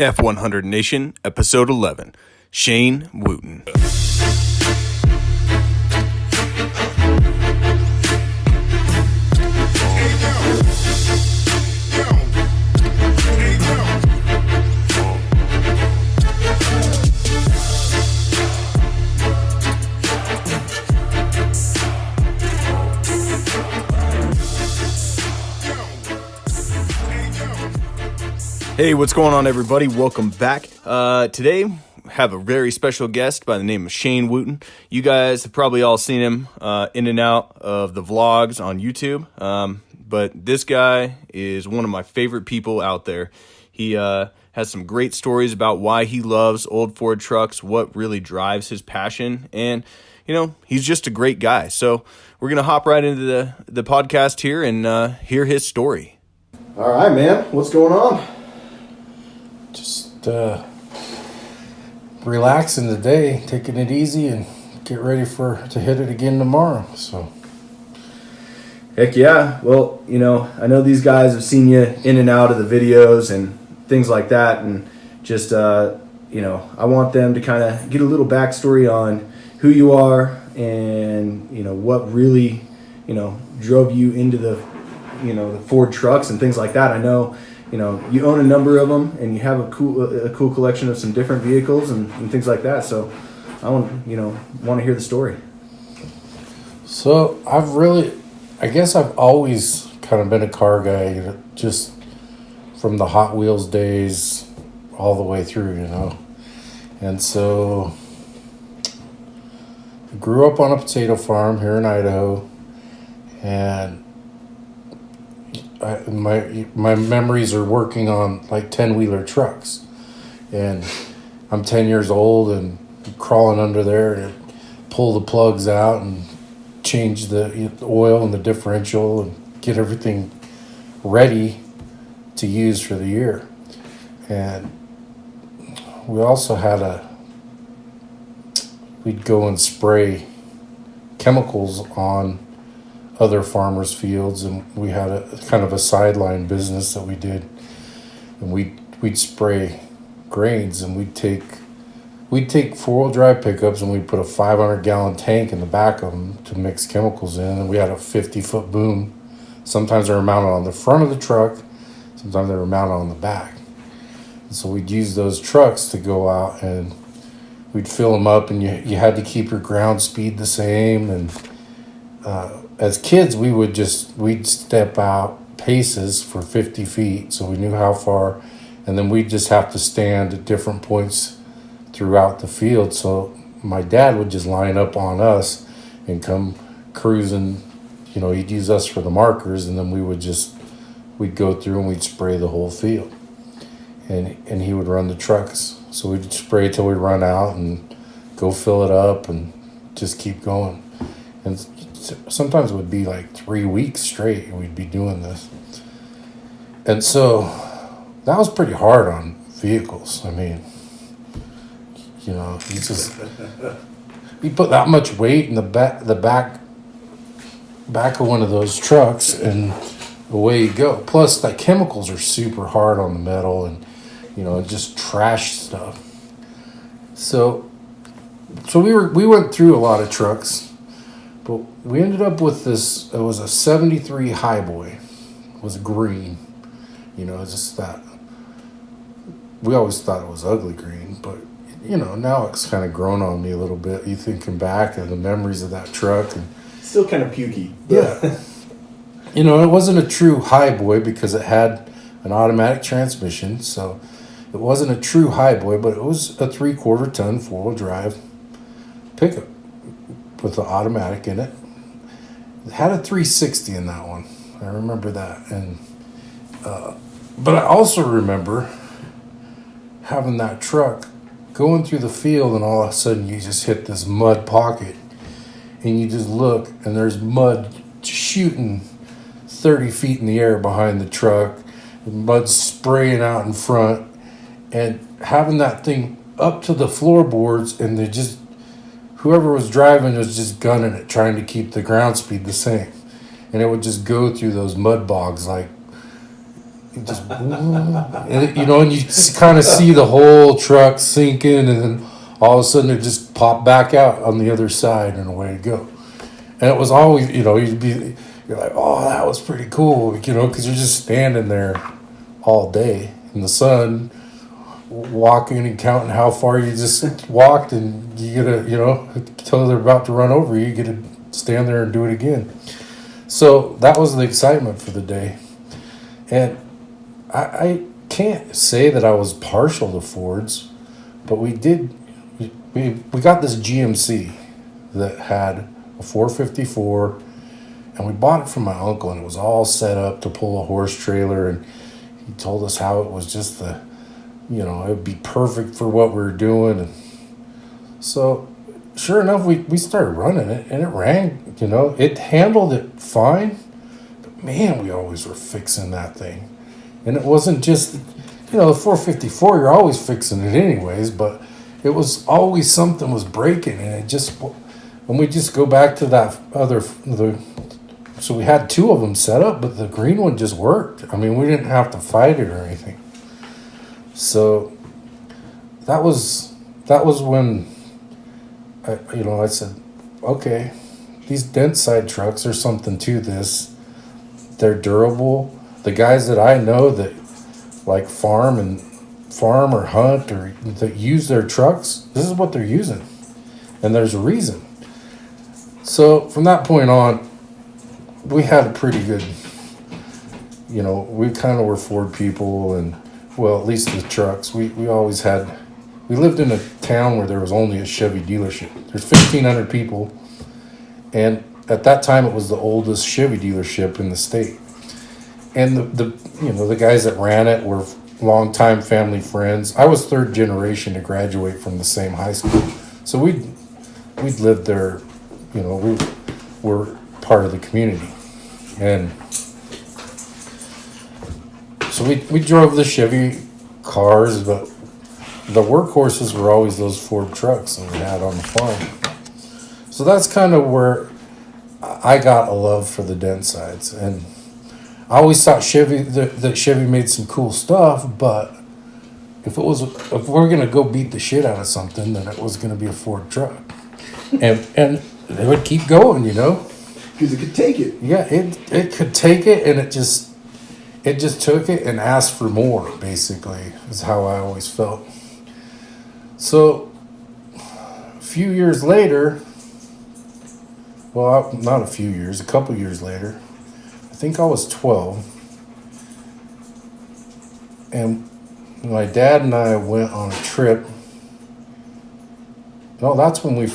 F100 Nation, Episode 11, Shane Wooten. Hey, what's going on, everybody? Welcome back. Today, have a very special guest by the name of Shane Wooten. You guys have probably all seen him in and out of the vlogs on YouTube, but this guy is one of my favorite people out there. He has some great stories about why he loves old Ford trucks, what really drives his passion, and, you know, he's just a great guy. So we're going to hop right into the podcast here and hear his story. All right, man. What's going on? Just relaxing today, taking it easy, and get ready to hit it again tomorrow. So, heck yeah. Well, you know, I know these guys have seen you in and out of the videos and things like that, and just you know, I want them to kind of get a little backstory on who you are and, you know, what really, you know, drove you into the, you know, the Ford trucks and things like that. I know, you know, you own a number of them, and you have a cool collection of some different vehicles and things like that. So, I want to hear the story. So I guess I've always kind of been a car guy, just from the Hot Wheels days all the way through, you know. And so, I grew up on a potato farm here in Idaho, and my memories are working on like 10-wheeler trucks, and I'm 10 years old and crawling under there and pull the plugs out and change the oil and the differential and get everything ready to use for the year. And we also had we'd go and spray chemicals on other farmers' fields, and we had a kind of a sideline business that we did, and we'd spray grains, and we'd take 4-wheel drive pickups, and we'd put a 500-gallon tank in the back of them to mix chemicals in, and we had a 50-foot boom. Sometimes they were mounted on the front of the truck, sometimes they were mounted on the back, and so we'd use those trucks to go out and we'd fill them up, and you had to keep your ground speed the same. And as kids, we'd step out paces for 50 feet, so we knew how far, and then we'd just have to stand at different points throughout the field. So my dad would just line up on us and come cruising. You know, he'd use us for the markers, and then we'd go through and we'd spray the whole field, and he would run the trucks. So we'd spray till we run out and go fill it up and just keep going. And sometimes it would be like 3 weeks straight we'd be doing this. And so that was pretty hard on vehicles. I mean, you know, you put that much weight in the back of one of those trucks, and away you go. Plus, the chemicals are super hard on the metal, and, you know, just trash stuff. So we went through a lot of trucks. But we ended up with this. It was a 73 Highboy. It was green. You know, it's just that. We always thought it was ugly green, but, you know, now it's kind of grown on me a little bit. You thinking back and the memories of that truck. And still kind of pukey. Yeah. You know, it wasn't a true Highboy because it had an automatic transmission. So it wasn't a true Highboy, but it was a 3/4 ton 4-wheel drive pickup with the automatic in it. It had a 360 in that one. I remember that. And but I also remember having that truck going through the field, and all of a sudden you just hit this mud pocket, and you just look, and there's mud shooting 30 feet in the air behind the truck, and mud spraying out in front, and having that thing up to the floorboards, and they just, whoever was driving was just gunning it, trying to keep the ground speed the same. And it would just go through those mud bogs like It just, and, you know, and you kind of see the whole truck sink in, and then all of a sudden it just popped back out on the other side, and away to go. And it was always, you know, you're like, oh, that was pretty cool, you know, because you're just standing there all day in the sun, walking and counting how far you just walked, and you get to, you know, until they're about to run over you, you get to stand there and do it again. So that was the excitement for the day. And I can't say that I was partial to Fords, but we got this GMC that had a 454, and we bought it from my uncle, and it was all set up to pull a horse trailer, and he told us how it was just the, you know, it would be perfect for what we were doing. And so sure enough, we started running it, and it ran, you know, it handled it fine, but man, we always were fixing that thing. And it wasn't just, you know, the 454, you're always fixing it anyways, but it was always something was breaking, and it just, when we just go back to that so we had two of them set up, but the green one just worked. I mean, we didn't have to fight it or anything. So that was when I said, okay, these dent side trucks are something to this. They're durable. The guys that I know that like farm or hunt or that use their trucks, this is what they're using. And there's a reason. So from that point on, we had a pretty good, you know, we kind of were Ford people, and well, at least the trucks. We lived in a town where there was only a Chevy dealership. There's 1,500 people, and at that time it was the oldest Chevy dealership in the state. And the guys that ran it were longtime family friends. I was third generation to graduate from the same high school, so we'd lived there. You know, we were part of the community, and so we drove the Chevy cars, but the workhorses were always those Ford trucks that we had on the farm. So that's kind of where I got a love for the dent sides, and I always thought that Chevy made some cool stuff, but if we're gonna go beat the shit out of something, then it was gonna be a Ford truck, and they would keep going, you know, because it could take it. Yeah, it could take it, and it just took it and asked for more. Basically, is how I always felt. So a few years later, well, not a few years, a couple years later. I think I was 12, and my dad and I went on a trip. No, that's when we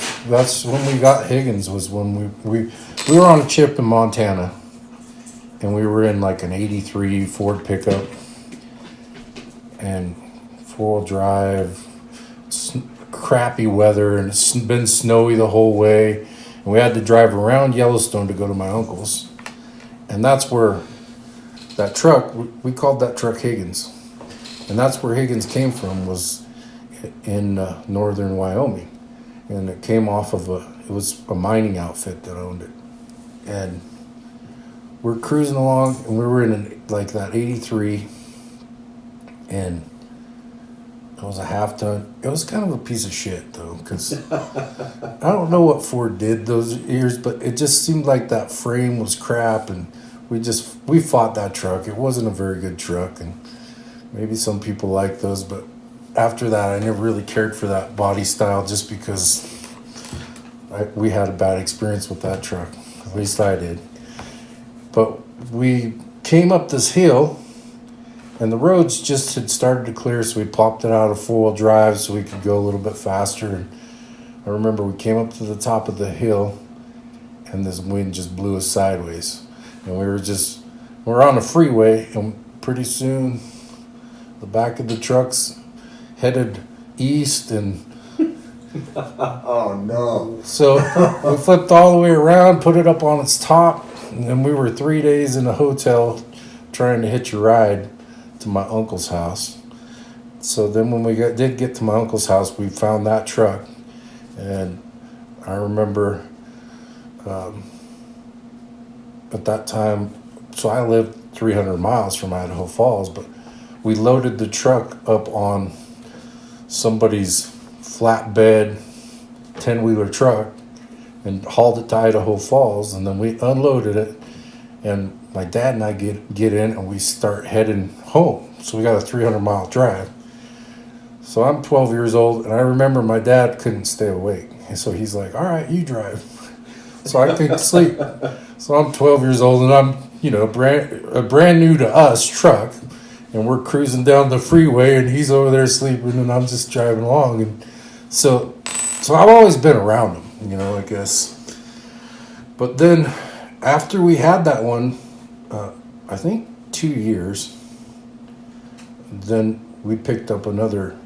got Higgins. Was when we were on a trip in Montana, and we were in like an '83 Ford pickup, and 4-wheel drive, crappy weather, and it's been snowy the whole way, and we had to drive around Yellowstone to go to my uncle's. And that's where that truck, we called that truck Higgins. And that's where Higgins came from, was in northern Wyoming. And it came off of it was a mining outfit that owned it. And we're cruising along, and we were in like that 83, and it was a half ton. It was kind of a piece of shit though, because I don't know what Ford did those years, but it just seemed like that frame was crap, and we fought that truck. It wasn't a very good truck, and maybe some people like those, but after that, I never really cared for that body style, just because we had a bad experience with that truck. At least I did. But we came up this hill, and the roads just had started to clear, so we popped it out of 4-wheel drive so we could go a little bit faster. And I remember we came up to the top of the hill, and this wind just blew us sideways. And we're on a freeway, and pretty soon the back of the truck's headed east, and oh no. So we flipped all the way around, put it up on its top, and then we were 3 days in a hotel trying to hitch a ride to my uncle's house. So then when we did get to my uncle's house, we found that truck, and I remember at that time, so I lived 300 miles from Idaho Falls, but we loaded the truck up on somebody's flatbed 10-wheeler truck and hauled it to Idaho Falls, and then we unloaded it, and my dad and I get in and we start heading home. So we got a 300-mile drive. So I'm 12 years old, and I remember my dad couldn't stay awake, and so he's like, all right, you drive. So I couldn't sleep. So I'm 12 years old, and I'm, brand new to us truck, and we're cruising down the freeway, and he's over there sleeping, and I'm just driving along. And so I've always been around him, I guess. But then after we had that one, I think 2 years, then we picked up another.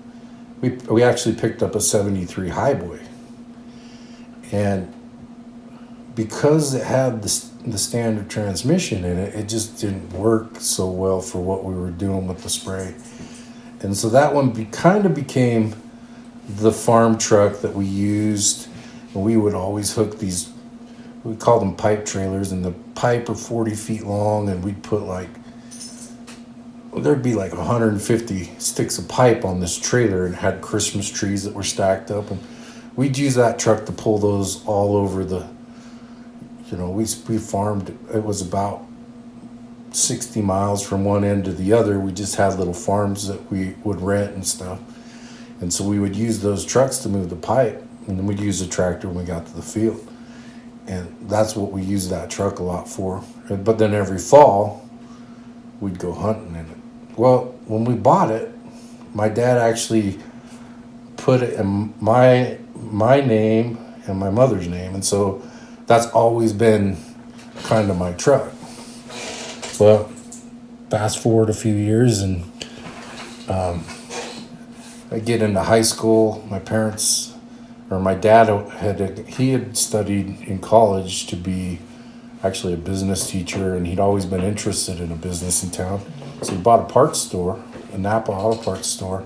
We actually picked up a 73 Highboy, and because it had the standard transmission in it, it just didn't work so well for what we were doing with the spray. And so that one kind of became the farm truck that we used, and we would always hook these, we call them pipe trailers, and the pipe are 40 feet long, and we'd put there'd be 150 sticks of pipe on this trailer, and had Christmas trees that were stacked up, and we'd use that truck to pull those all over the, we farmed, it was about 60 miles from one end to the other. We just had little farms that we would rent and stuff, and so we would use those trucks to move the pipe, and then we'd use a tractor when we got to the field, and that's what we used that truck a lot for. But then every fall we'd go hunting in it. Well, when we bought it, my dad actually put it in my name and my mother's name, and so that's always been kind of my truck. Well, fast forward a few years, and I get into high school. My dad had studied in college to be actually a business teacher, and he'd always been interested in a business in town. So he bought a parts store, a Napa auto parts store,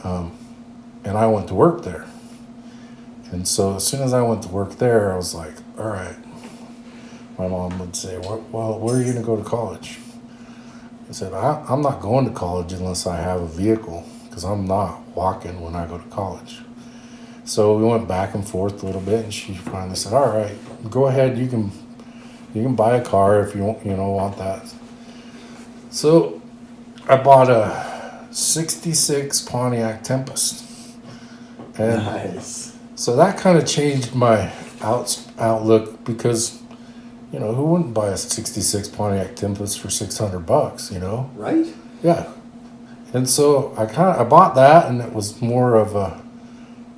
and I went to work there. And so as soon as I went to work there, I was like, all right. My mom would say, well, where are you going to go to college? I said, I'm not going to college unless I have a vehicle, because I'm not walking when I go to college. So we went back and forth a little bit, and she finally said, all right, go ahead, you can buy a car if you want that. So I bought a 66 Pontiac Tempest. And Nice. so that kind of changed my outlook, because, who wouldn't buy a 66 Pontiac Tempest for $600, Right? Yeah. And so I bought that, and it was more of a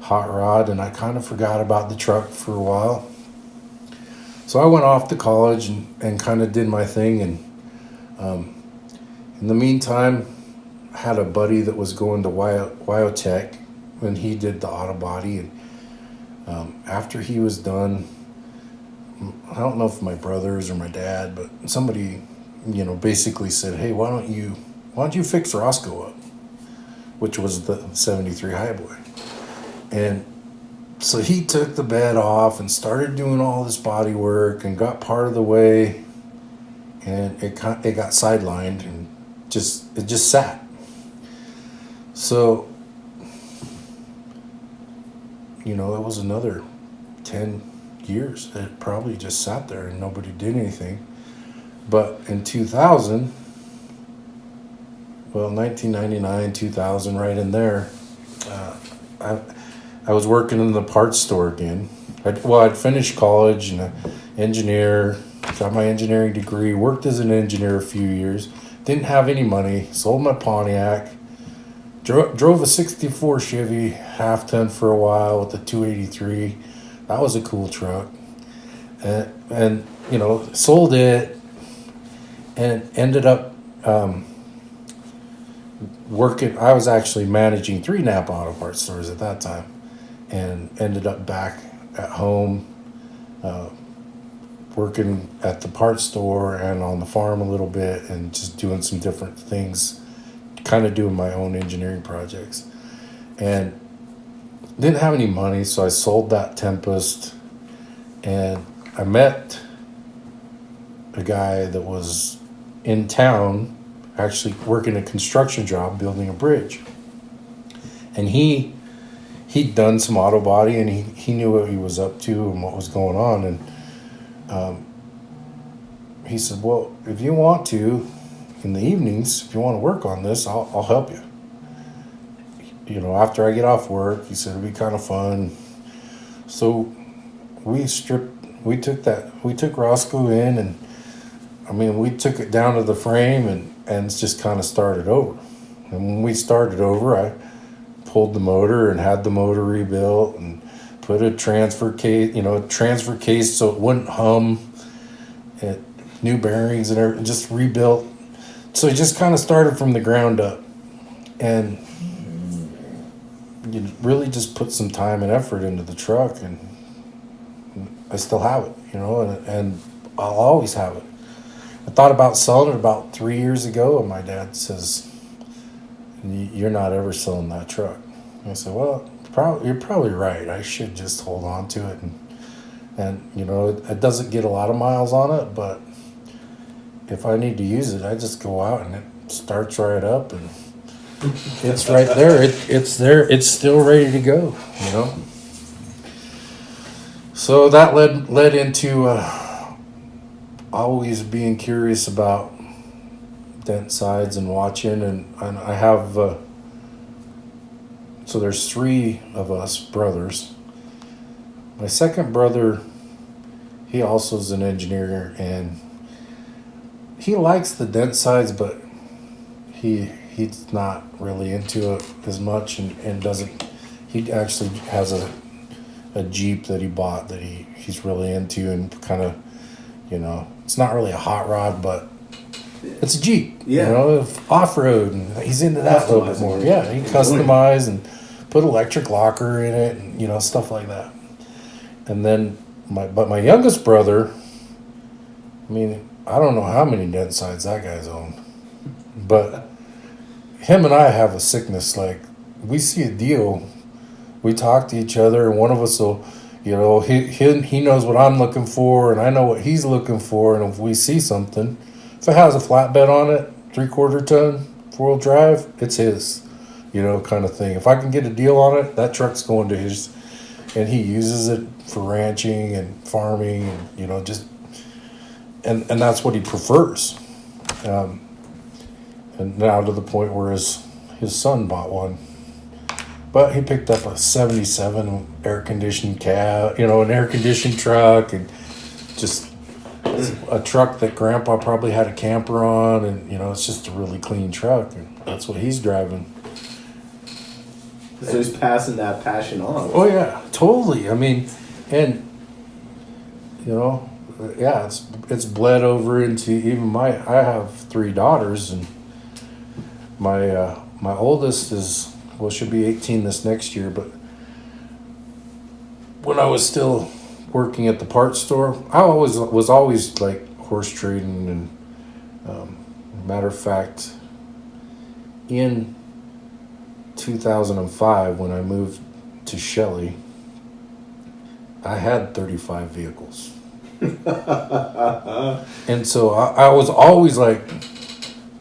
hot rod, and I kind of forgot about the truck for a while. So I went off to college and kind of did my thing, and in the meantime, I had a buddy that was going to Wyotech, and he did the auto body, and after he was done, I don't know if my brothers or my dad, but somebody, basically said, hey, why don't you fix Roscoe up, which was the 73 Highboy. And so he took the bed off and started doing all this body work, and got part of the way, and it got sidelined, and it just sat. So, it was another 10 years. It probably just sat there and nobody did anything. But in 1999, 2000, right in there, I was working in the parts store again. I'd finished college and engineer, got my engineering degree, worked as an engineer a few years, didn't have any money, sold my Pontiac, drove a 64 Chevy half-ton for a while with a 283. That was a cool truck. And sold it, and ended up working. I was actually managing 3 Napa auto parts stores at that time, and ended up back at home, working at the parts store and on the farm a little bit, and just doing some different things, kind of doing my own engineering projects. And didn't have any money, so I sold that Tempest, and I met a guy that was in town, actually working a construction job, building a bridge. And he'd done some auto body, and he knew what he was up to and what was going on. And he said, well, if you want to, in the evenings, if you want to work on this, I'll help you. You know, after I get off work, he said it'd be kind of fun. So we took Roscoe in, and I mean, we took it down to the frame and just kind of started over. And when we started over, I pulled the motor and had the motor rebuilt and put a transfer case so it wouldn't hum, and new bearings and everything, just rebuilt. So it just kind of started from the ground up. And you really just put some time and effort into the truck, and I still have it, you know, and I'll always have it. I thought about selling it about 3 years ago, and my dad says, you're not ever selling that truck. And I said, well, you're probably right. I should just hold on to it. And you know, it doesn't get a lot of miles on it, but if I need to use it, I just go out and it starts right up, and it's right there. It's there. It's still ready to go, you know. So that led into always being curious about dent sides and watching, and I have so there's 3 of us brothers. My second brother, he also is an engineer, and he likes the dent sides, but he's not really into it as much, and doesn't. He actually has a Jeep that he bought that he's really into, and kind of, you know, it's not really a hot rod, but it's a Jeep, Yeah. you know, off-road, and he's into that a little bit more. Yeah, he customized and put electric locker in it, and, you know, stuff like that. And then my youngest brother, I mean, I don't know how many dent sides that guy's owned, but him and I have a sickness. Like, we see a deal, we talk to each other, and one of us will, you know, he knows what I'm looking for, and I know what he's looking for, and if we see something, if it has a flatbed on it, 3/4 ton, 4-wheel drive, it's his, you know, kind of thing. If I can get a deal on it, that truck's going to his, and he uses it for ranching and farming, and, you know, just, and that's what he prefers. And now to the point where his son bought one. But he picked up a 77 air-conditioned cab, you know, an air-conditioned truck, and just a truck that Grandpa probably had a camper on, and, you know, it's just a really clean truck, and that's what he's driving. So he's passing that passion on. Oh, yeah, totally. I mean, and, you know, yeah, it's bled over into even I have 3 daughters, and my oldest is, well, she'll be 18 this next year, but when I was still working at the parts store, I was always like horse trading, and matter of fact, in 2005 when I moved to Shelley, I had 35 vehicles. And so I was always like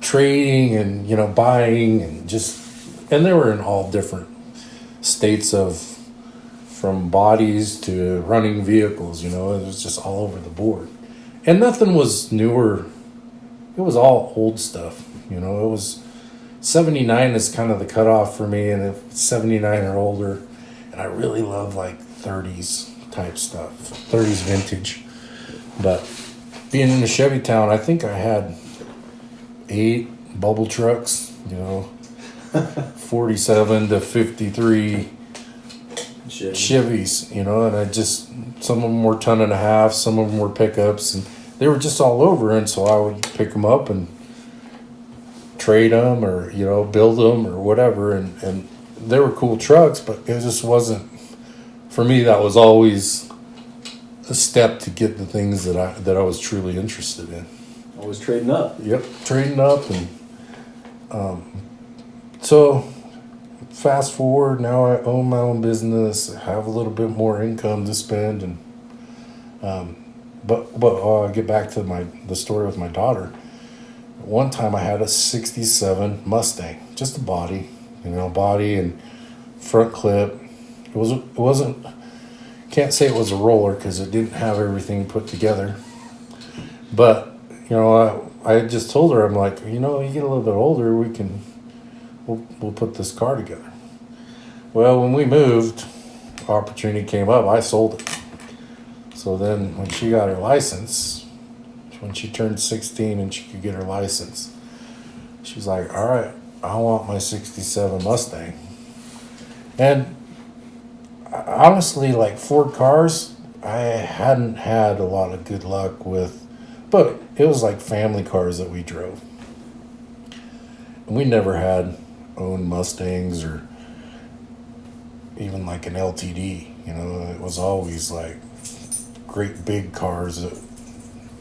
trading and, you know, buying, and and they were in all different states from bodies to running vehicles, you know, it was just all over the board. And nothing was newer. It was all old stuff, you know. It was 79 is kind of the cutoff for me, and if 79 or older, and I really love like 30s type stuff, 30s vintage. But being in a Chevy town, I think I had 8 bubble trucks, you know, 47 to 53 Chevys, you know, and some of them were 1.5 tons, some of them were pickups, and they were just all over. And so I would pick them up and trade them, or, you know, build them or whatever. And they were cool trucks, but it just wasn't, for me, that was always a step to get the things that I was truly interested in. Always trading up. Yep, trading up. And so fast forward, now I own my own business, have a little bit more income to spend, and but I'll get back to the story with my daughter. One time I had a 67 Mustang, just a body, body and front clip. It wasn't, can't say it was a roller because it didn't have everything put together. But, I just told her, I'm like, you get a little bit older, we'll put this car together. Well, when we moved, opportunity came up, I sold it. So then when she got her license, when she turned 16 and she could get her license, she's like, all right, I want my 67 Mustang. And honestly, like Ford cars, I hadn't had a lot of good luck with, but it was like family cars that we drove. And we never had owned Mustangs or even like an LTD, it was always like great big cars that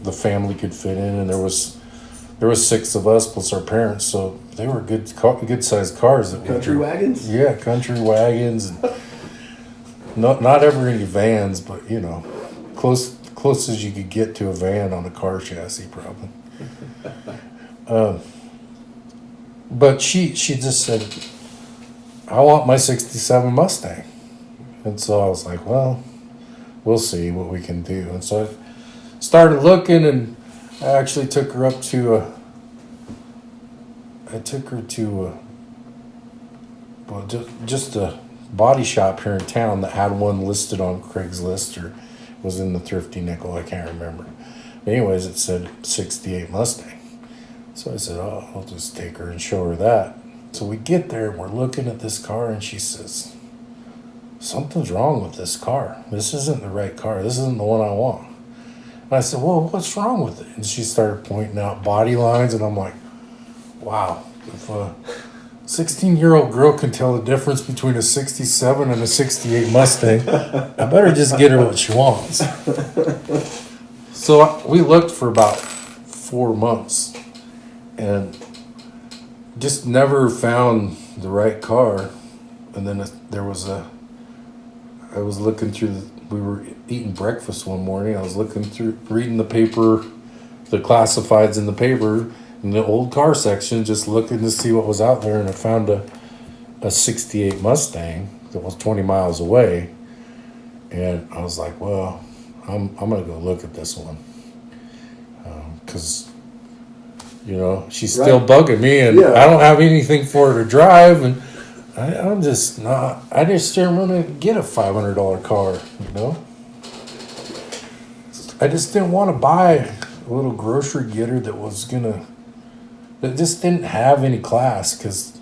the family could fit in, and there was 6 of us plus our parents, so they were good sized cars that Country wagons? Yeah, country wagons, and not ever any vans, but close as you could get to a van on a car chassis, probably. But she just said, I want my 67 Mustang. And so I was like, well, we'll see what we can do. And so I started looking, and I actually took her up to just a body shop here in town that had one listed on Craigslist, or was in the Thrifty Nickel, I can't remember. But anyways, it said 68 Mustang. So I said, oh, I'll just take her and show her that. So we get there, and we're looking at this car, and she says, something's wrong with this car. This isn't the right car. This isn't the one I want. And I said, well, what's wrong with it? And she started pointing out body lines, and I'm like, wow, if a 16-year-old girl can tell the difference between a 67 and a 68 Mustang, I better just get her what she wants. So we looked for about 4 months and just never found the right car. And then I was looking through, we were eating breakfast one morning. I was looking through, reading the paper, the classifieds in the paper, in the old car section, just looking to see what was out there. And I found a 68 Mustang that was 20 miles away. And I was like, well, I'm going to go look at this one. Because, she's still bugging me, and I don't have anything for her to drive. And I just didn't want to get a $500 car, I just didn't want to buy a little grocery getter that just didn't have any class. Because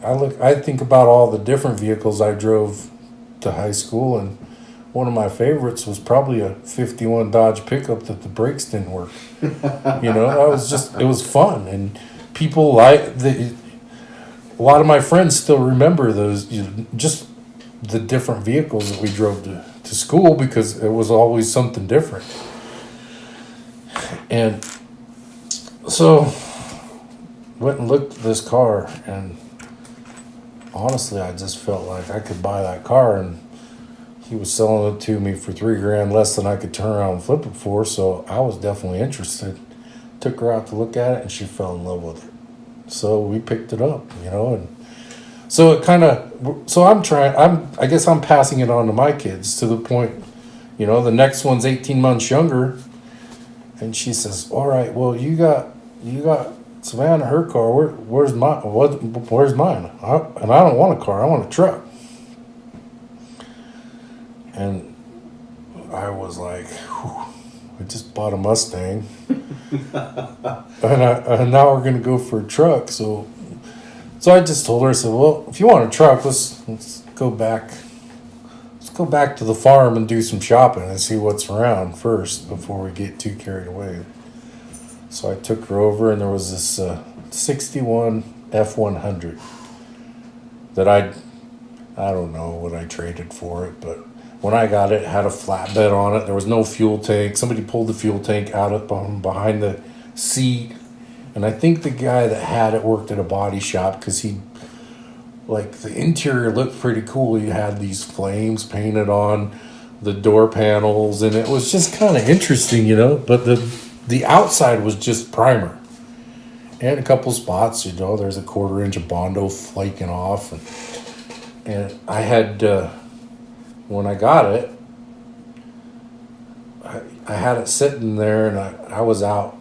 I think about all the different vehicles I drove to high school, and one of my favorites was probably a 51 Dodge pickup that the brakes didn't work. It was fun, and people a lot of my friends still remember those, just the different vehicles that we drove to school, because it was always something different. And so went and looked at this car, and honestly, I just felt like I could buy that car, and he was selling it to me for $3,000 less than I could turn around and flip it for. So I was definitely interested. Took her out to look at it, and she fell in love with it. So we picked it up, and so it kind of, so I guess I'm passing it on to my kids, to the point, the next one's 18 months younger, and she says, all right, well, you got Savannah, her car, where's mine? And I don't want a car, I want a truck. And I was like, I just bought a Mustang, and now we're going to go for a truck. So I just told her, I said, well, if you want a truck, let's go back. Let's go back to the farm and do some shopping and see what's around first before we get too carried away. So I took her over, and there was this 61 F100 that I don't know what I traded for it, but when I got it, it had a flatbed on it. There was no fuel tank. Somebody pulled the fuel tank out of behind the seat. And I think the guy that had it worked at a body shop, because the interior looked pretty cool. He had these flames painted on the door panels, and it was just kind of interesting, But the outside was just primer. and a couple spots, there's a 1/4 inch of Bondo flaking off. And I had, when I got it, I had it sitting there, and I was out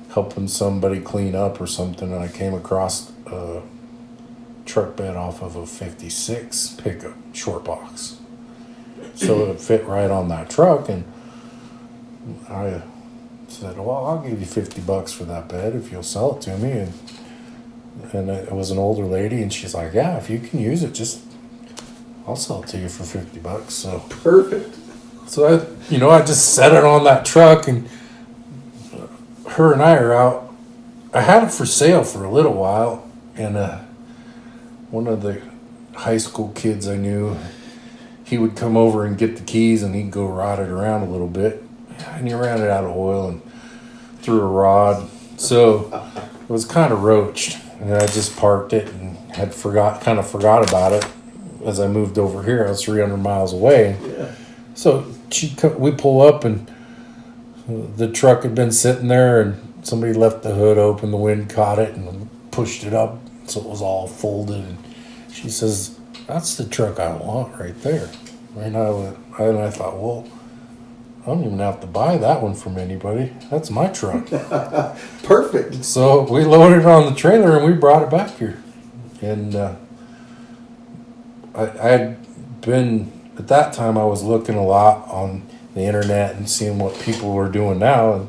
helping somebody clean up or something, and I came across a truck bed off of a 56 pickup short box. So it fit right on that truck, and I said, well, I'll give you $50 for that bed if you'll sell it to me. And it was an older lady, and she's like, yeah, if you can use it, I'll sell it to you for $50. So Perfect. So I just set it on that truck, and her and I are out. I had it for sale for a little while, and one of the high school kids I knew, he would come over and get the keys, and he'd go ride it around a little bit, and he ran it out of oil and threw a rod, so it was kind of roached, and I just parked it and forgot about it. As I moved over here, I was 300 miles away. Yeah. So we pull up, and the truck had been sitting there, and somebody left the hood open. The wind caught it and pushed it up, so it was all folded. And she says, "That's the truck I want right there." And I thought, well, I don't even have to buy that one from anybody. That's my truck. Perfect. So we loaded it on the trailer, and we brought it back here. And I had been, at that time, I was looking a lot on the internet and seeing what people were doing now. And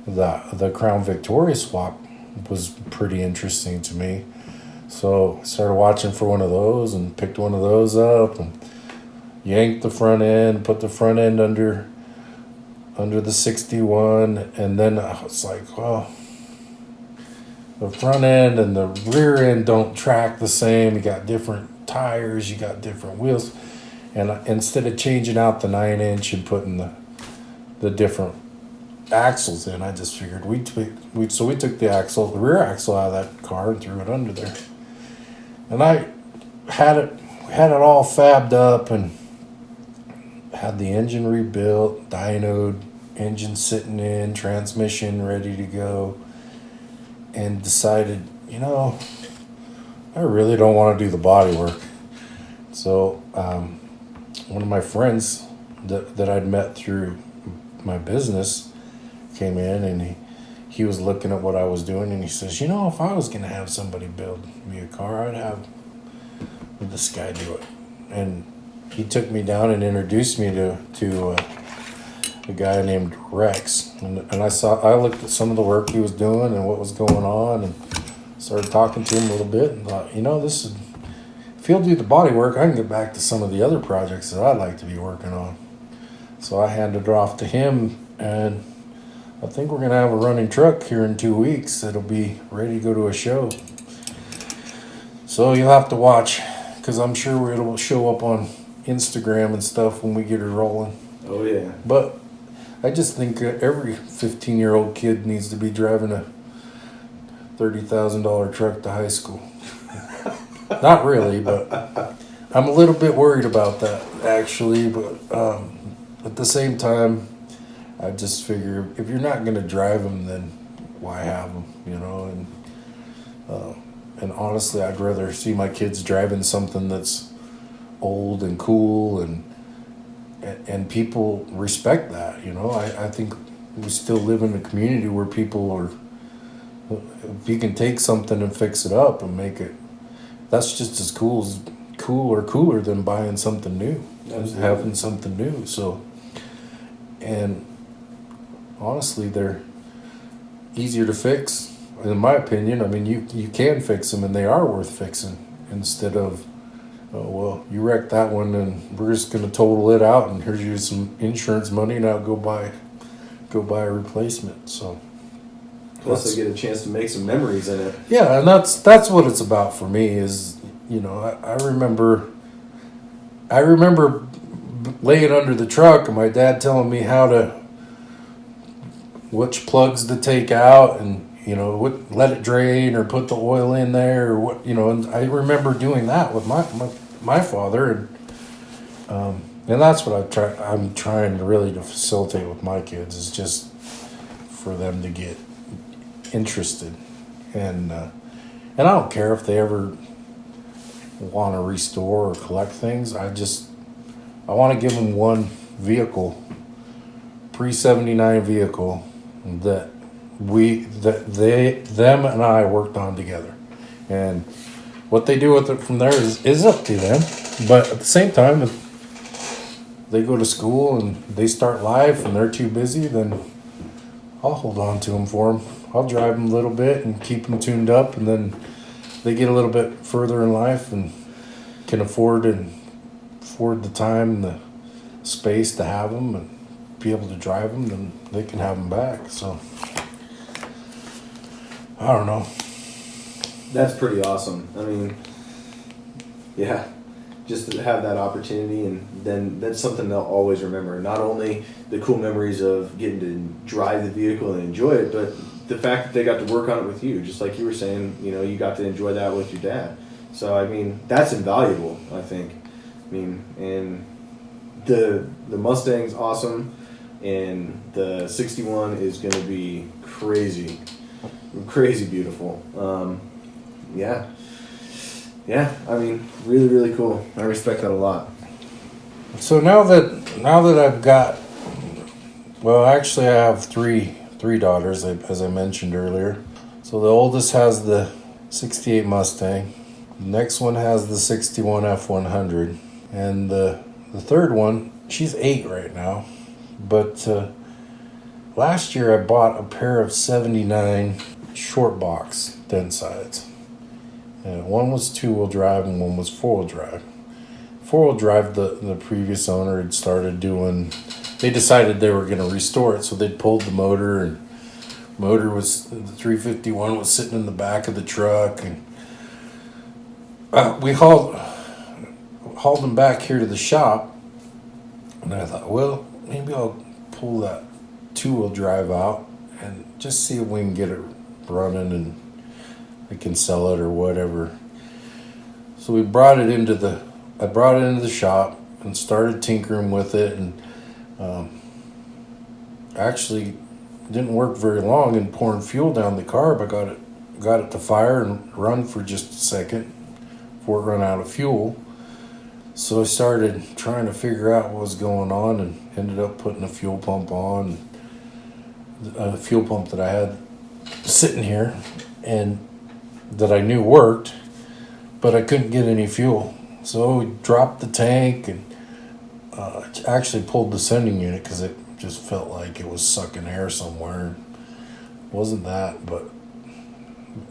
the Crown Victoria swap was pretty interesting to me. So I started watching for one of those and picked one of those up and yanked the front end, put the front end under the 61, and then I was like, well, the front end and the rear end don't track the same. You got different tires, you got different wheels, and instead of changing out the 9-inch and putting the different axles in, I just figured we took the rear axle out of that car and threw it under there, and I had it all fabbed up and had the engine rebuilt, dynoed, engine sitting in, transmission ready to go, and decided, I really don't want to do the body work. So one of my friends that I'd met through my business came in, and he was looking at what I was doing, and he says, if I was going to have somebody build me a car, I'd have this guy do it. And he took me down and introduced me to a guy named Rex, and I looked at some of the work he was doing and what was going on, and started talking to him a little bit, and thought, if he'll do the body work, I can get back to some of the other projects that I'd like to be working on. So I handed it off to him, and I think we're gonna have a running truck here in 2 weeks that'll be ready to go to a show. So you'll have to watch, because I'm sure it'll show up on Instagram and stuff when we get it rolling. Oh yeah. But I just think every 15-year-old kid needs to be driving a $30,000 truck to high school. Not really, but I'm a little bit worried about that, actually. But at the same time, I just figure if you're not going to drive them, then why have them, And honestly, I'd rather see my kids driving something that's old and cool, and people respect that. I think we still live in a community where people are, if you can take something and fix it up and make it, that's just as cool or cooler than buying something new, having something new. So, and honestly, they're easier to fix, in my opinion. I mean, you can fix them, and they are worth fixing, instead of, oh, well, you wrecked that one, and we're just going to total it out, and here's you some insurance money, now go buy a replacement. So Plus, they get a chance to make some memories in it. yeah, and that's what it's about for me. Is I remember laying under the truck, and my dad telling me which plugs to take out, and let it drain or put the oil in there, or what, and I remember doing that with my father, and that's what I'm trying to really to facilitate with my kids, is just for them to get interested. And I don't care if they ever want to restore or collect things. I want to give them one vehicle, pre-79 vehicle that them and I worked on together. And what they do with it from there is up to them. But at the same time, if they go to school and they start life and they're too busy, then I'll hold on to them for them. I'll drive them a little bit and keep them tuned up, and then they get a little bit further in life and can afford the time and the space to have them and be able to drive them, then they can have them back. So I don't know. That's pretty awesome. I mean, yeah, just to have that opportunity, and then that's something they'll always remember. Not only the cool memories of getting to drive the vehicle and enjoy it, but the fact that they got to work on it with you, just like you were saying, you got to enjoy that with your dad. So, I mean, that's invaluable, I think. I mean, and the Mustang's awesome, and the 61 is going to be crazy beautiful. Yeah, I mean, really, really cool. I respect that a lot. So now that I've got, well, actually I have three daughters, as I mentioned earlier. So the oldest has the 68 Mustang. The next one has the 61 F100. And the third one, she's 8 right now. But last year I bought a pair of 79 short box dent sides. And one was 2-wheel drive and one was 4-wheel drive. 4-wheel drive, the previous owner had started doing. They decided they were going to restore it, so they pulled the motor, and the 351 was sitting in the back of the truck, and we hauled them back here to the shop, and I thought, well, maybe I'll pull that 2-wheel drive out and just see if we can get it running and I can sell it or whatever. So I brought it into the shop and started tinkering with it, and actually didn't work very long in pouring fuel down the carb. I got it to fire and run for just a second before it ran out of fuel. So I started trying to figure out what was going on and ended up putting a fuel pump on, a fuel pump that I had sitting here and that I knew worked, but I couldn't get any fuel. So we dropped the tank and actually pulled the sending unit because it just felt like it was sucking air somewhere. It wasn't that, but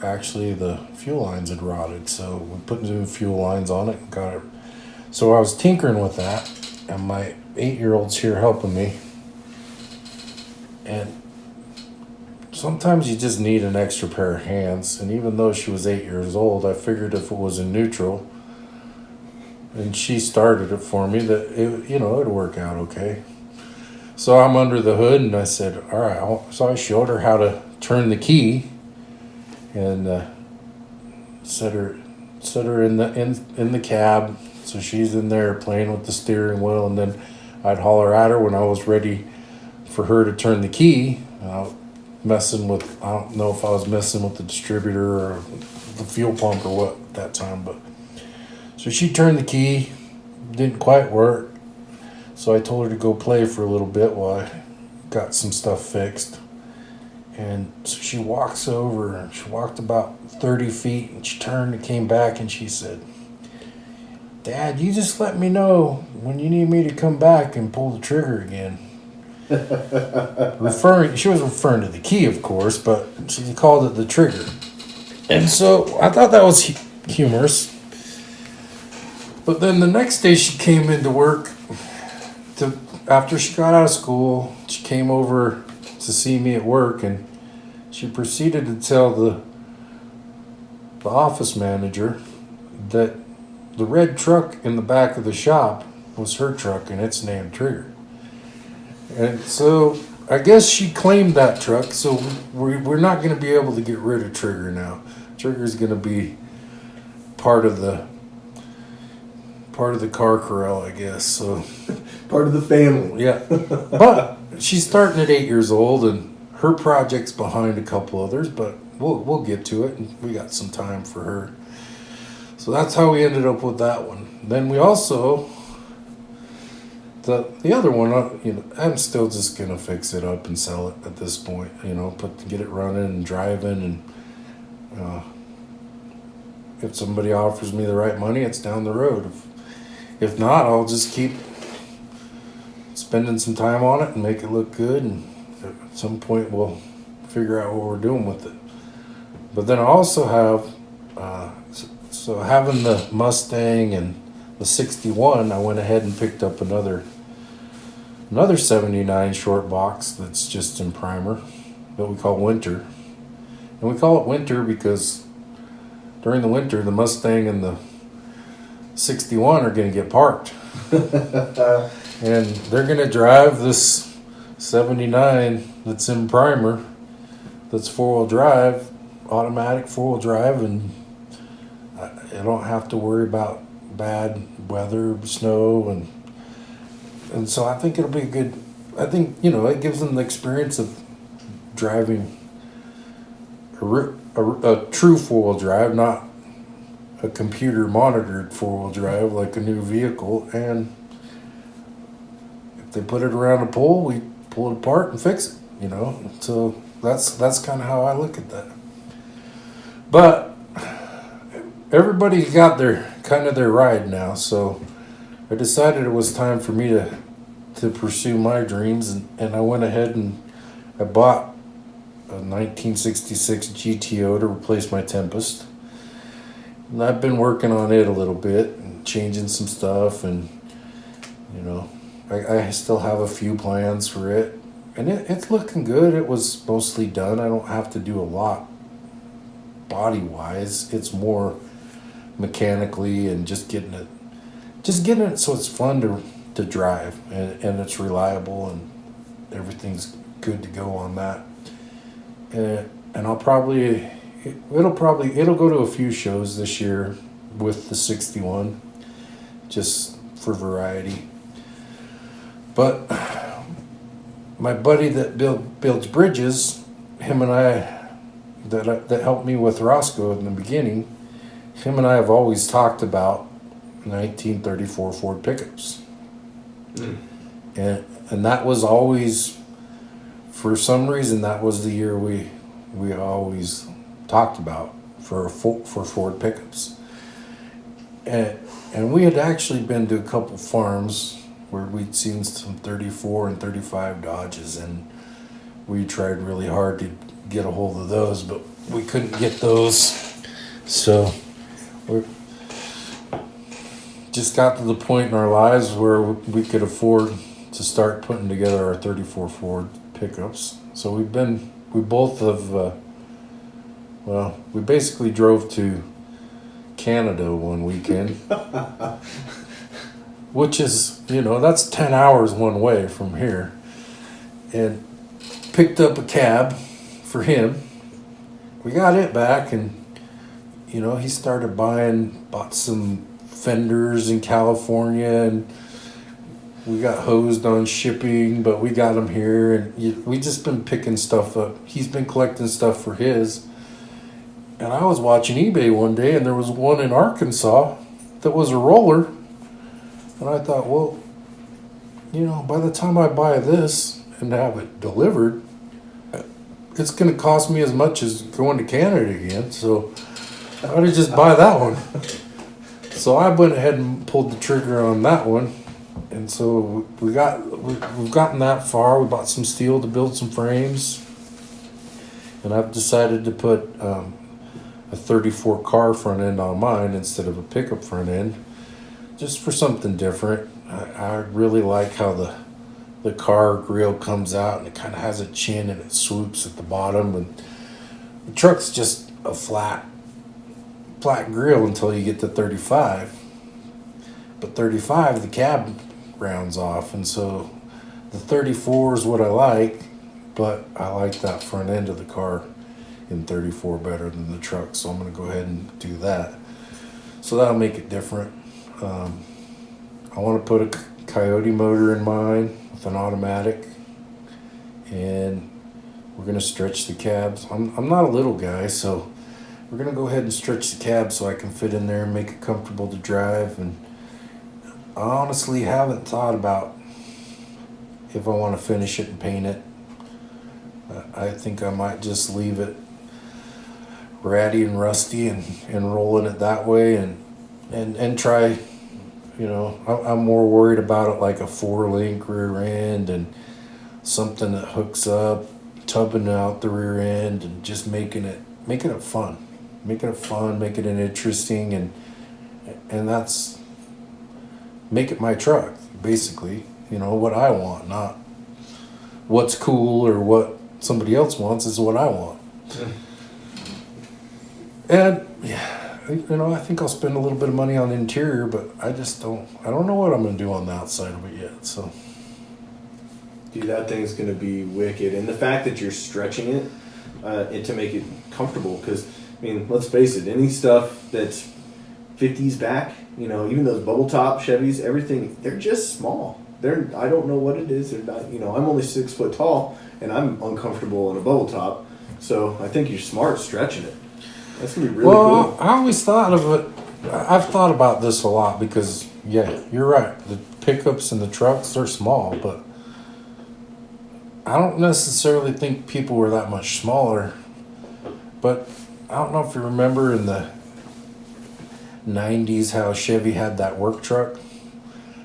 actually the fuel lines had rotted. So we put new fuel lines on it and got it. So I was tinkering with that, and my 8-year-old's here helping me. And sometimes you just need an extra pair of hands. And even though she was 8 years old, I figured if it was in neutral and she started it for me, that it'd work out okay. So I'm under the hood, and I said, all right. So I showed her how to turn the key, and set her in the cab. So she's in there playing with the steering wheel, and then I'd holler at her when I was ready for her to turn the key. I don't know if I was messing with the distributor or the fuel pump or what at that time, but so she turned the key, didn't quite work. So I told her to go play for a little bit while I got some stuff fixed. And so she walks over, and she walked about 30 feet, and she turned and came back, and she said, Dad, you just let me know when you need me to come back and pull the trigger again. She was referring to the key, of course, but she called it the trigger. And so I thought that was humorous. But then the next day she came into work after she got out of school. She came over to see me at work, and she proceeded to tell the office manager that the red truck in the back of the shop was her truck, and it's named Trigger. And so I guess she claimed that truck, so we're not going to be able to get rid of Trigger now. Trigger's going to be part of the car corral, I guess. So part of the family. Yeah. But she's starting at 8 years old, and her project's behind a couple others, but we'll get to it, and we got some time for her. So that's how we ended up with that one. Then we also, the other one, I'm still just gonna fix it up and sell it at this point. Get it running and driving, and if somebody offers me the right money, it's down the road. If not, I'll just keep spending some time on it and make it look good, and at some point we'll figure out what we're doing with it. But then I also have, so having the Mustang and the 61, I went ahead and picked up another 79 short box that's just in primer that we call winter. And we call it winter because during the winter, the Mustang and the 61 are going to get parked. And they're going to drive this 79 that's in primer, that's four-wheel drive, automatic four-wheel drive, and I don't have to worry about bad weather, snow, and so I think it'll be good. I think, it gives them the experience of driving a true four-wheel drive, not a computer monitored four-wheel drive like a new vehicle. And if they put it around a pole, we pull it apart and fix it, so that's kind of how I look at that. But everybody's got their ride now, so I decided it was time for me to pursue my dreams, and I went ahead and I bought a 1966 GTO to replace my Tempest. And I've been working on it a little bit and changing some stuff, and I still have a few plans for it, and it's looking good. It was mostly done. I don't have to do a lot body wise. It's more mechanically and just getting it so it's fun to drive, and it's reliable, and everything's good to go on that. And it'll go to a few shows this year with the 61, just for variety. But my buddy that builds bridges, him and I, that helped me with Roscoe in the beginning, him and I have always talked about 1934 Ford pickups. And that was always, for some reason, that was the year we always talked about for Ford pickups. And we had actually been to a couple farms where we'd seen some 34 and 35 Dodges, and we tried really hard to get a hold of those, but we couldn't get those. So we just got to the point in our lives where we could afford to start putting together our 34 Ford pickups. So we basically drove to Canada one weekend, which is, that's 10 hours one way from here, and picked up a cab for him. We got it back, and, he started bought some fenders in California, and we got hosed on shipping, but we got them here, and we just been picking stuff up. He's been collecting stuff for his. And I was watching eBay one day, and there was one in Arkansas that was a roller. And I thought, well, by the time I buy this and have it delivered, it's going to cost me as much as going to Canada again. So I ought to just buy that one. So I went ahead and pulled the trigger on that one. And so we've gotten that far. We bought some steel to build some frames. And I've decided to put a 34 car front end on mine instead of a pickup front end, just for something different. I really like how the car grill comes out, and it kind of has a chin and it swoops at the bottom, and the truck's just a flat grill until you get to 35. But 35, the cab rounds off, and so the 34 is what I like, but I like that front end of the car in 34 better than the truck, so I'm going to go ahead and do that. So that'll make it different. I want to put a Coyote motor in mine with an automatic, and We're going to stretch the cabs. I'm not a little guy, so we're going to go ahead and stretch the cab so I can fit in there and make it comfortable to drive. And I honestly haven't thought about if I want to finish it and paint it. I think I might just leave it ratty and rusty and rolling it that way and try, I'm more worried about it like a 4-link rear end and something that hooks up, tubbing out the rear end and just making it fun. Making it interesting and that's make it my truck, basically. What I want, not what's cool or what somebody else wants is what I want. And I think I'll spend a little bit of money on the interior, but I don't know what I'm going to do on the outside of it yet. So, dude, that thing's going to be wicked. And the fact that you're stretching it to make it comfortable, because, let's face it, any stuff that's 50s back, even those bubble top Chevys, everything, they're just small. I don't know what it is. They're not, I'm only 6 foot tall, and I'm uncomfortable in a bubble top. So I think you're smart stretching it. That's going to be really cool. I always thought of it. I've thought about this a lot because, yeah, you're right. The pickups and the trucks, they're small, but I don't necessarily think people were that much smaller. But I don't know if you remember in the 90s how Chevy had that work truck.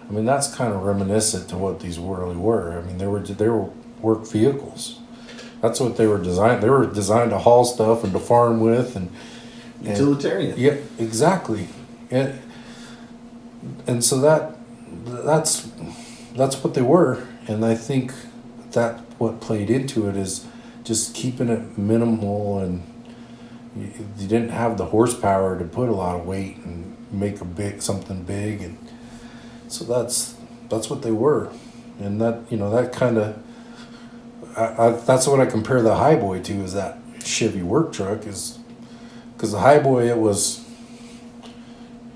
That's kind of reminiscent to what these really were. They were work vehicles. That's what they were designed. They were designed to haul stuff and to farm with and utilitarian. Yeah, exactly. And so that's what they were. And I think that what played into it is just keeping it minimal, and you didn't have the horsepower to put a lot of weight and make something big, and so that's what they were. And that that kind of that's what I compare the Highboy to, is that Chevy work truck, is because the Highboy, it was,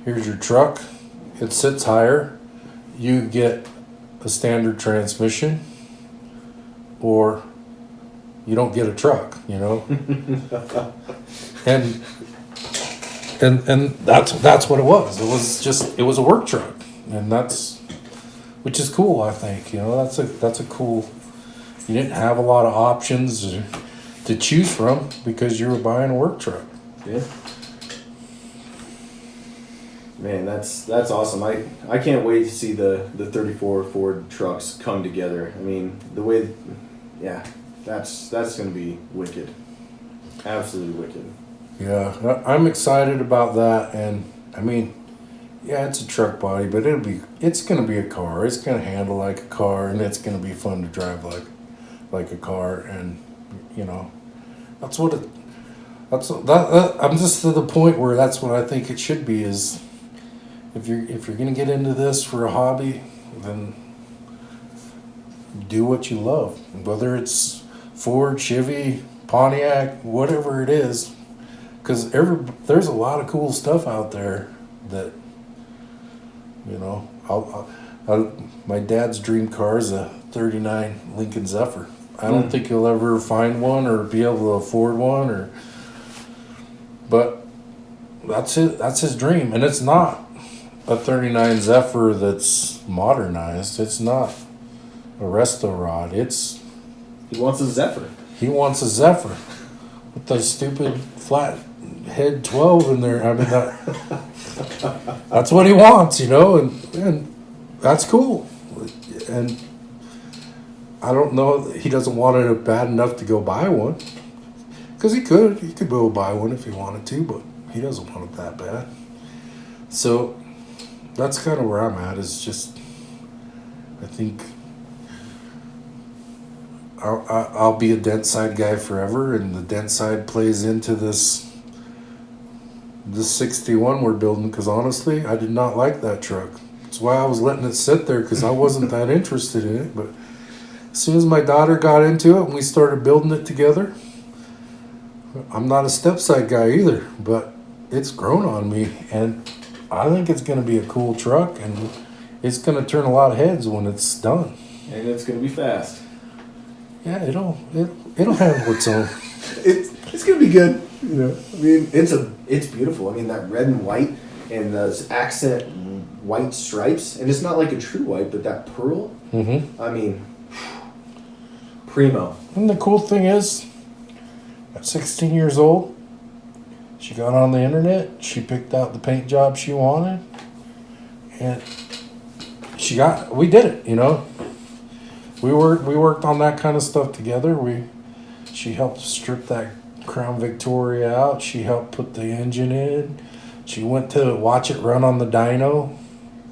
here's your truck, it sits higher, you get a standard transmission, or you don't get a truck, and that's what it was. It was a work truck, and which is cool. I think that's a cool. You didn't have a lot of options to choose from because you were buying a work truck. Yeah. Man, that's awesome. I can't wait to see the 34 Ford trucks come together. The way, yeah, that's going to be wicked. Absolutely wicked. Yeah, I'm excited about that, and yeah, it's a truck body, but it's going to be a car. It's going to handle like a car, and it's going to be fun to drive like a car, and that's what it. I'm just to the point where that's what I think it should be. Is if you're going to get into this for a hobby, then do what you love, whether it's Ford, Chevy, Pontiac, whatever it is, because there's a lot of cool stuff out there that my dad's dream car is a '39 Lincoln Zephyr. I don't think you'll ever find one or be able to afford one, but that's it. That's his dream, and it's not a '39 Zephyr that's modernized. It's not a resto rod. He wants a Zephyr. He wants a Zephyr with the stupid flat head 12 in there. That's what he wants, and that's cool. And I don't know, he doesn't want it bad enough to go buy one, because he could go buy one if he wanted to, but he doesn't want it that bad. So that's kind of where I'm at. Is just, I think I'll be a dent side guy forever, and the dent side plays into this 61 we're building, because honestly, I did not like that truck. That's why I was letting it sit there, because I wasn't that interested in it. But as soon as my daughter got into it and we started building it together, I'm not a step side guy either, but it's grown on me, and I think it's going to be a cool truck, and it's going to turn a lot of heads when it's done. And it's going to be fast. Yeah, it'll handle its own. It's gonna be good. You know, I mean, it's beautiful. I mean, that red and white and those accent white stripes, and it's not like a true white, but that pearl. Mm-hmm. I mean, primo. And the cool thing is, at 16 years old, she got on the internet. She picked out the paint job she wanted, and we did it. You know, we worked on that kind of stuff together. She helped strip that Crown Victoria out. She helped put the engine in. She went to watch it run on the dyno.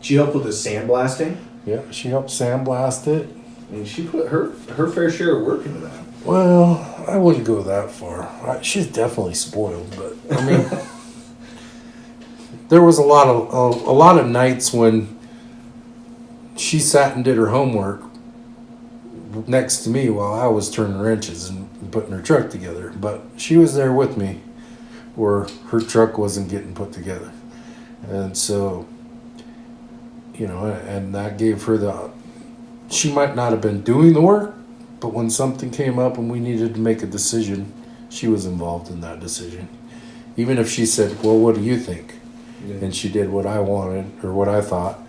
She helped with the sandblasting. Yeah, she helped sandblast it. I mean, she put her fair share of work into that. Well, I wouldn't go that far. She's definitely spoiled, but I mean, there was a lot of nights when she sat and did her homework next to me while I was turning wrenches and putting her truck together. But she was there with me where her truck wasn't getting put together. And so, you know, and that gave her she might not have been doing the work, but when something came up and we needed to make a decision, she was involved in that decision. Even if she said, well, what do you think? Yeah. And she did what I wanted or what I thought.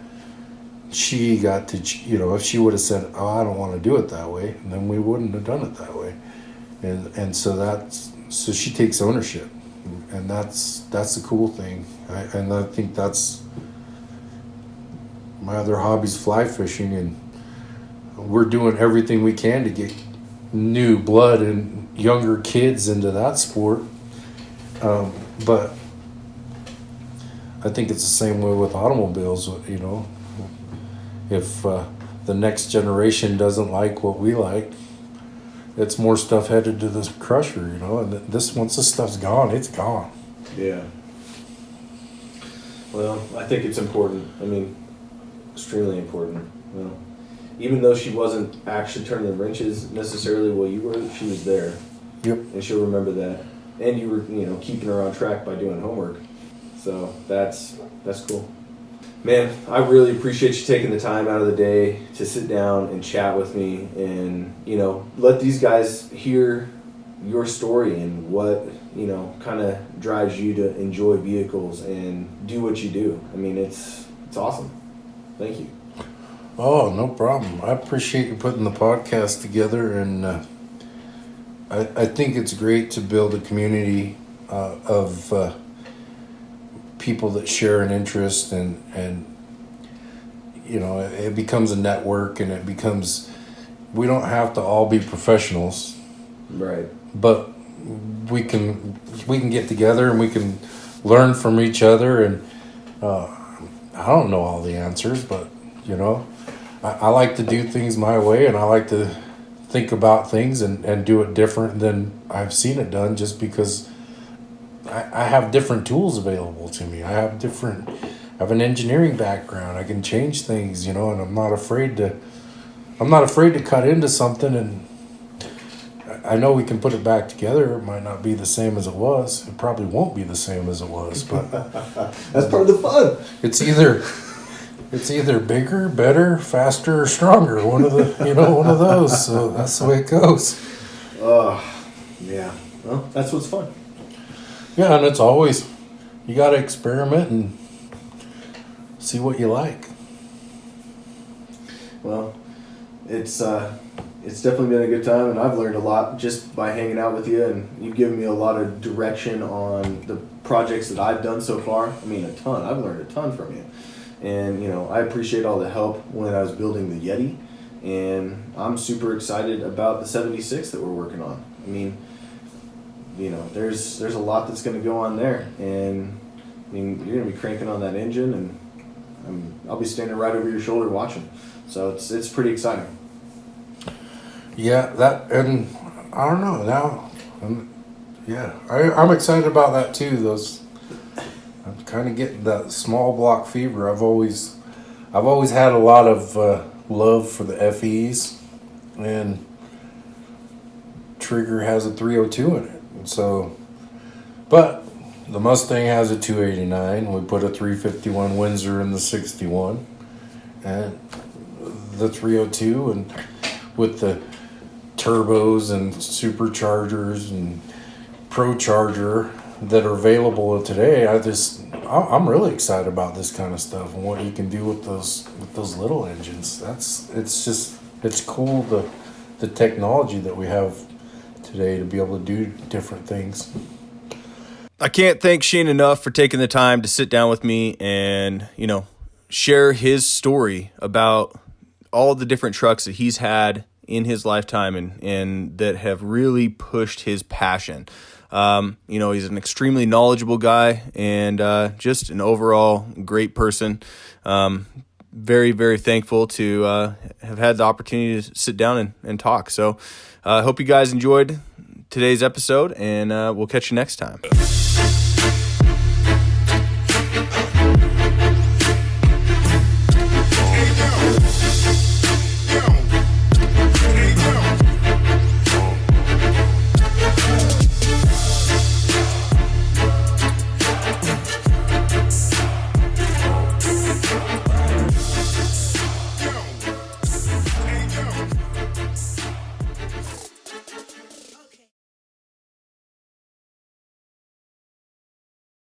She got to, you know, if she would have said, oh, I don't want to do it that way, then we wouldn't have done it that way. And so so she takes ownership. And that's the cool thing. And I think that's my other hobby's fly fishing, and we're doing everything we can to get new blood and younger kids into that sport. But I think it's the same way with automobiles, you know. If the next generation doesn't like what we like, it's more stuff headed to the crusher, you know. And once this stuff's gone, it's gone. Yeah. Well, I think it's important. I mean, extremely important. Well, even though she wasn't actually turning the wrenches necessarily while you were, she was there. Yep. And she'll remember that. And you were, you know, keeping her on track by doing homework. So that's cool. Man, I really appreciate you taking the time out of the day to sit down and chat with me and, you know, let these guys hear your story and what, you know, kind of drives you to enjoy vehicles and do what you do. I mean, it's awesome. Thank you. Oh, no problem. I appreciate you putting the podcast together, and I think it's great to build a community of people that share an interest, and you know, it becomes a network, and we don't have to all be professionals, right? But we can get together and we can learn from each other, and I don't know all the answers, but you know, I like to do things my way, and I like to think about things and do it different than I've seen it done, just because I have different tools available to me. I have an engineering background. I can change things, you know, and I'm not afraid to cut into something, and I know we can put it back together. It might not be the same as it was. It probably won't be the same as it was, but that's part of the fun. It's either bigger, better, faster, or stronger. One of those. So that's the way it goes. Yeah. Well, that's what's fun. Yeah, and it's always, you got to experiment and see what you like. Well, it's definitely been a good time, and I've learned a lot just by hanging out with you, and you've given me a lot of direction on the projects that I've done so far. I mean, a ton. I've learned a ton from you. And, you know, I appreciate all the help when I was building the Yeti, and I'm super excited about the 76 that we're working on. I mean, you know, there's a lot that's going to go on there, and I mean, you're going to be cranking on that engine, and I'll be standing right over your shoulder watching. So it's pretty exciting. Yeah, and I don't know now. I'm excited about that too. I'm kind of getting that small block fever. I've always had a lot of love for the FEs, and Trigger has a 302 in it. So, but the Mustang has a 289. We put a 351 Windsor in the 61, and the 302, and with the turbos and superchargers and pro charger that are available today. I'm really excited about this kind of stuff and what you can do with those little engines. It's cool, the technology that we have today to be able to do different things. I can't thank Shane enough for taking the time to sit down with me and, share his story about all the different trucks that he's had in his lifetime and that have really pushed his passion. He's an extremely knowledgeable guy and just an overall great person. Very, very thankful to have had the opportunity to sit down and talk. So I hope you guys enjoyed today's episode, and we'll catch you next time.